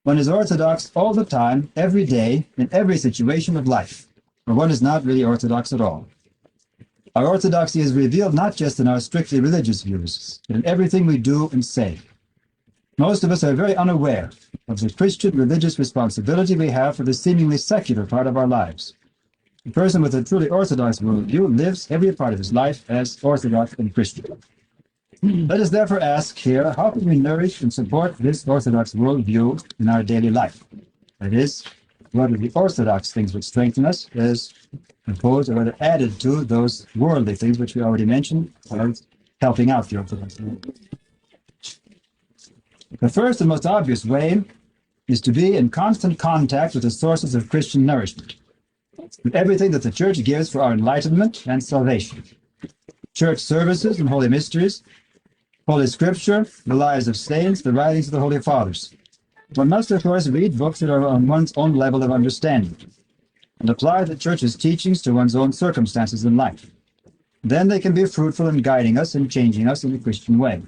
One is orthodox all the time, every day, in every situation of life, or one is not really orthodox at all. Our orthodoxy is revealed not just in our strictly religious views, but in everything we do and say. Most of us are very unaware of the Christian religious responsibility we have for the seemingly secular part of our lives. A person with a truly orthodox worldview lives every part of his life as orthodox and Christian. Let us therefore ask here, how can we nourish and support this orthodox worldview in our daily life? That is, what are the orthodox things which strengthen us as opposed or rather added to those worldly things which we already mentioned as helping out the orthodox worldview? The first and most obvious way is to be in constant contact with the sources of Christian nourishment, with everything that the Church gives for our enlightenment and salvation. Church services and holy mysteries, Holy Scripture, the lives of saints, the writings of the Holy Fathers. One must, of course, read books that are on one's own level of understanding and apply the Church's teachings to one's own circumstances in life. Then they can be fruitful in guiding us and changing us in the Christian way.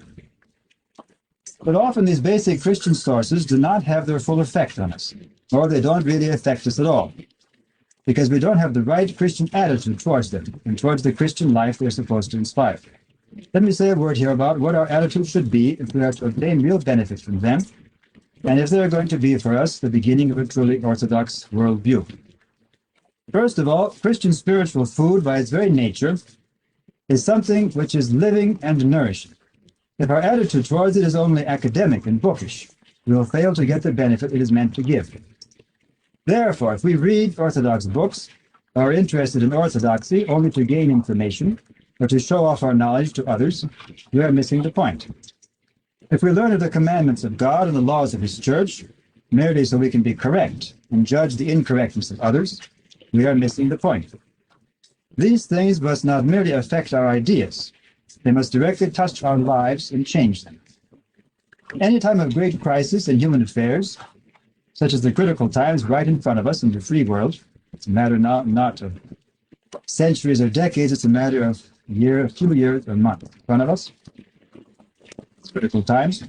But often these basic Christian sources do not have their full effect on us, or they don't really affect us at all, because we don't have the right Christian attitude towards them and towards the Christian life they're supposed to inspire. Let me say a word here about what our attitude should be if we are to obtain real benefit from them, and if they're going to be for us the beginning of a truly orthodox worldview. First of all, Christian spiritual food, by its very nature, is something which is living and nourishing. If our attitude towards it is only academic and bookish, we will fail to get the benefit it is meant to give. Therefore, if we read orthodox books, or are interested in orthodoxy only to gain information, or to show off our knowledge to others, we are missing the point. If we learn of the commandments of God and the laws of His Church, merely so we can be correct and judge the incorrectness of others, we are missing the point. These things must not merely affect our ideas, they must directly touch our lives and change them. Any time of great crisis in human affairs, such as the critical times right in front of us in the free world, it's a matter not of centuries or decades, it's a matter of a few years or months in front of us. It's critical times.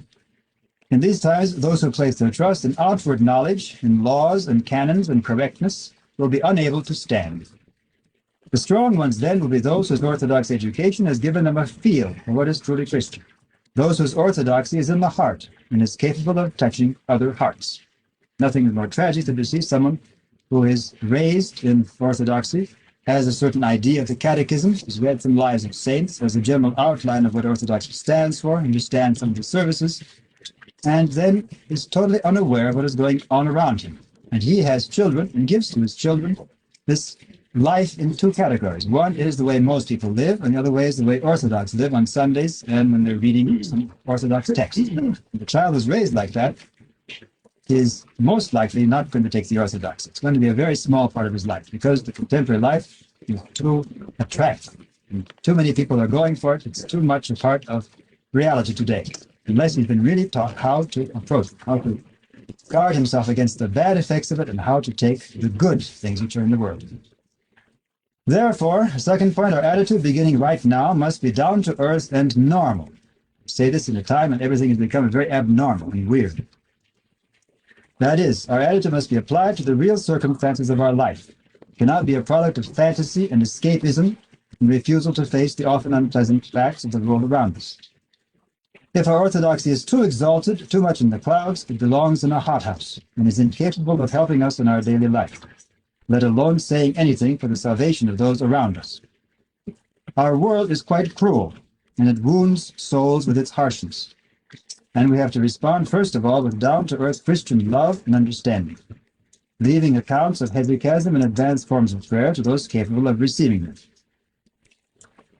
In these times, those who place their trust in outward knowledge, in laws and canons and correctness, will be unable to stand. The strong ones then will be those whose orthodox education has given them a feel for what is truly Christian, those whose orthodoxy is in the heart and is capable of touching other hearts. Nothing is more tragic than to see someone who is raised in orthodoxy, has a certain idea of the catechism, has read some lives of saints, has a general outline of what orthodoxy stands for, understands some of the services, and then is totally unaware of what is going on around him. And he has children and gives to his children this life in two categories. One is the way most people live, and the other way is the way Orthodox live on Sundays and when they're reading some Orthodox text. If the child is raised like that, is most likely not going to take the Orthodox. It's going to be a very small part of his life because the contemporary life is too attractive. And too many people are going for it. It's too much a part of reality today, unless he's been really taught how to approach it, how to guard himself against the bad effects of it and how to take the good things which are in the world. Therefore, second point, our attitude beginning right now must be down to earth and normal. I say this in a time when everything has become very abnormal and weird. That is, our attitude must be applied to the real circumstances of our life. It cannot be a product of fantasy and escapism and refusal to face the often unpleasant facts of the world around us. If our orthodoxy is too exalted, too much in the clouds, it belongs in a hothouse and is incapable of helping us in our daily life, let alone saying anything for the salvation of those around us. Our world is quite cruel, and it wounds souls with its harshness. And we have to respond, first of all, with down-to-earth Christian love and understanding, leaving accounts of hesychasm and advanced forms of prayer to those capable of receiving them.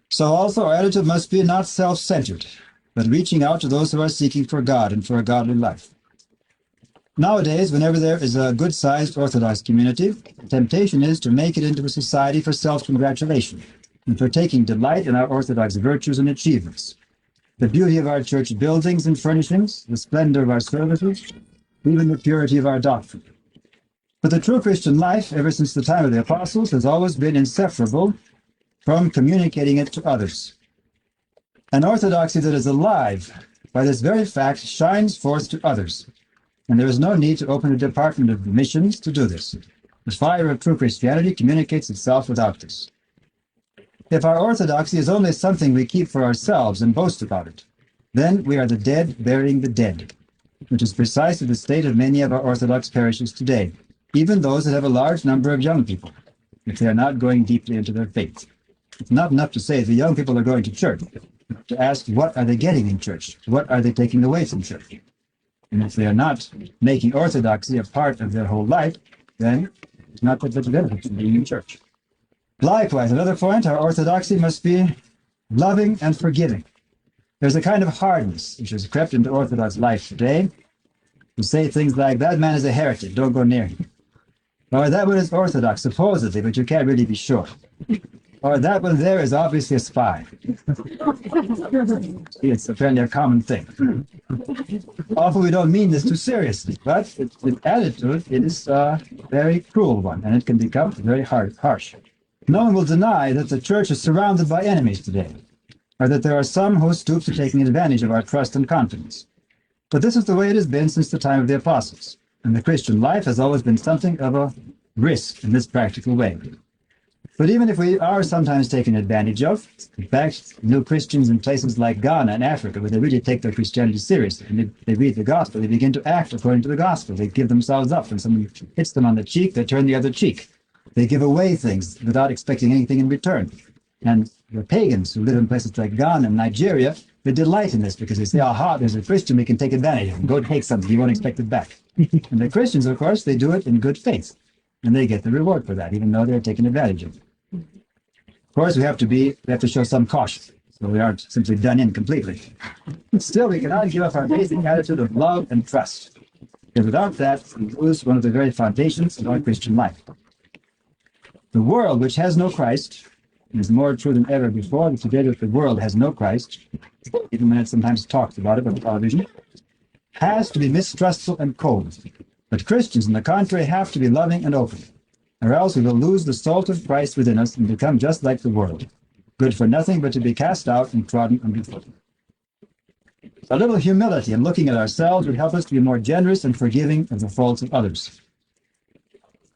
So also our attitude must be not self-centered, but reaching out to those who are seeking for God and for a godly life. Nowadays, whenever there is a good-sized Orthodox community, the temptation is to make it into a society for self-congratulation and for taking delight in our Orthodox virtues and achievements, the beauty of our church buildings and furnishings, the splendor of our services, even the purity of our doctrine. But the true Christian life, ever since the time of the apostles, has always been inseparable from communicating it to others. An orthodoxy that is alive by this very fact shines forth to others. and there is no need to open a department of missions to do this. The fire of true Christianity communicates itself without this. If our orthodoxy is only something we keep for ourselves and boast about it, then we are the dead burying the dead, which is precisely the state of many of our Orthodox parishes today, even those that have a large number of young people, if they are not going deeply into their faith. It's not enough to say the young people are going to church, to ask what are they getting in church, what are they taking away from church. And if they are not making orthodoxy a part of their whole life, then it's not that much benefit from being in church. Likewise, another point, our orthodoxy must be loving and forgiving. There's a kind of hardness which has crept into Orthodox life today to say things like, that man is a heretic, don't go near him. Or that one is Orthodox, supposedly, but you can't really be sure. Or that one there is obviously a spy. It's apparently a common thing. Often we don't mean this too seriously, but the attitude is a very cruel one, and it can become very harsh. No one will deny that the church is surrounded by enemies today, or that there are some who stoop to taking advantage of our trust and confidence. But this is the way it has been since the time of the apostles, and the Christian life has always been something of a risk in this practical way. But even if we are sometimes taken advantage of, in fact, new Christians in places like Ghana and Africa, where they really take their Christianity seriously, and they read the gospel, they begin to act according to the gospel. They give themselves up. When someone hits them on the cheek, they turn the other cheek. They give away things without expecting anything in return. And the pagans who live in places like Ghana and Nigeria, they delight in this because they say, aha, there's a Christian, we can take advantage of him. Go take something, you won't expect it back. And the Christians, of course, they do it in good faith. And they get the reward for that, even though they're taken advantage of. Of course, we have to show some caution, so we aren't simply done in completely. Still, we cannot give up our basic attitude of love and trust, because without that, we lose one of the very foundations of our Christian life. The world, which has no Christ, and is more true than ever before, that today that the world has no Christ, even when it sometimes talks about it on television, has to be mistrustful and cold. But Christians, on the contrary, have to be loving and open, or else we will lose the salt of Christ within us and become just like the world, good for nothing but to be cast out and trodden underfoot. A little humility in looking at ourselves would help us to be more generous and forgiving of the faults of others.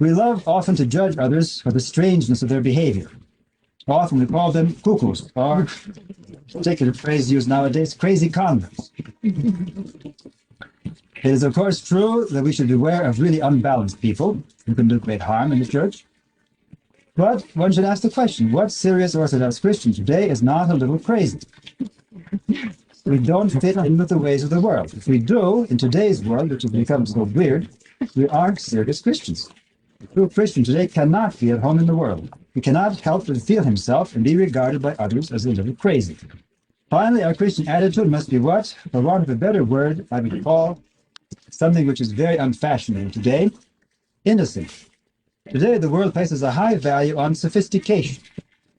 We love often to judge others for the strangeness of their behavior. Often we call them cuckoos, or, particular phrase used nowadays, crazy converts. It is, of course, true that we should beware of really unbalanced people who can do great harm in the church. But one should ask the question, what serious Orthodox Christian today is not a little crazy? We don't fit in with the ways of the world. If we do, in today's world, which has become so weird, we aren't serious Christians. A true Christian today cannot be at home in the world. He cannot help but feel himself and be regarded by others as a little crazy. Finally, our Christian attitude must be what, for want of a better word, I would call something which is very unfashionable today, innocent. Today, the world places a high value on sophistication,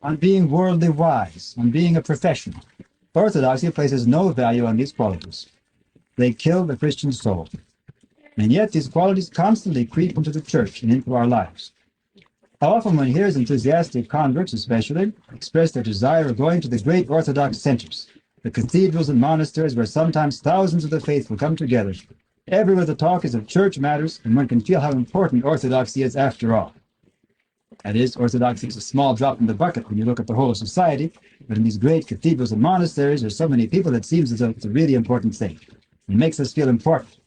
on being worldly wise, on being a professional. Orthodoxy places no value on these qualities. They kill the Christian soul. And yet these qualities constantly creep into the church and into our lives. How often one hears enthusiastic converts, especially, express their desire of going to the great Orthodox centers, the cathedrals and monasteries where sometimes thousands of the faithful come together. Everywhere the talk is of church matters, and one can feel how important orthodoxy is after all. That is, orthodoxy is a small drop in the bucket when you look at the whole of society, but in these great cathedrals and monasteries, there's so many people that it seems as though it's a really important thing. It makes us feel important.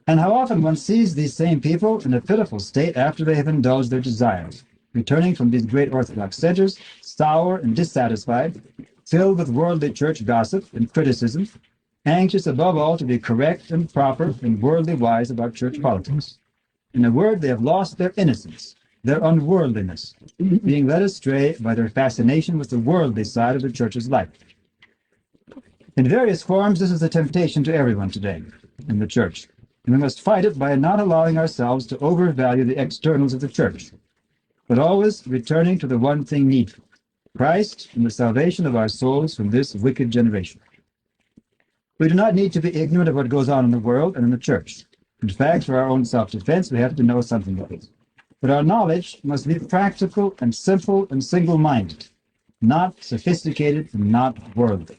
And how often one sees these same people in a pitiful state after they have indulged their desires, returning from these great Orthodox centers, sour and dissatisfied, filled with worldly church gossip and criticism, anxious above all to be correct and proper and worldly wise about church politics. In a word, they have lost their innocence, their unworldliness, being led astray by their fascination with the worldly side of the church's life. In various forms, this is a temptation to everyone today in the church, and we must fight it by not allowing ourselves to overvalue the externals of the church, but always returning to the one thing needful, Christ and the salvation of our souls from this wicked generation. We do not need to be ignorant of what goes on in the world and in the church. In fact, for our own self-defense, we have to know something of it. But our knowledge must be practical and simple and single-minded, not sophisticated and not worldly.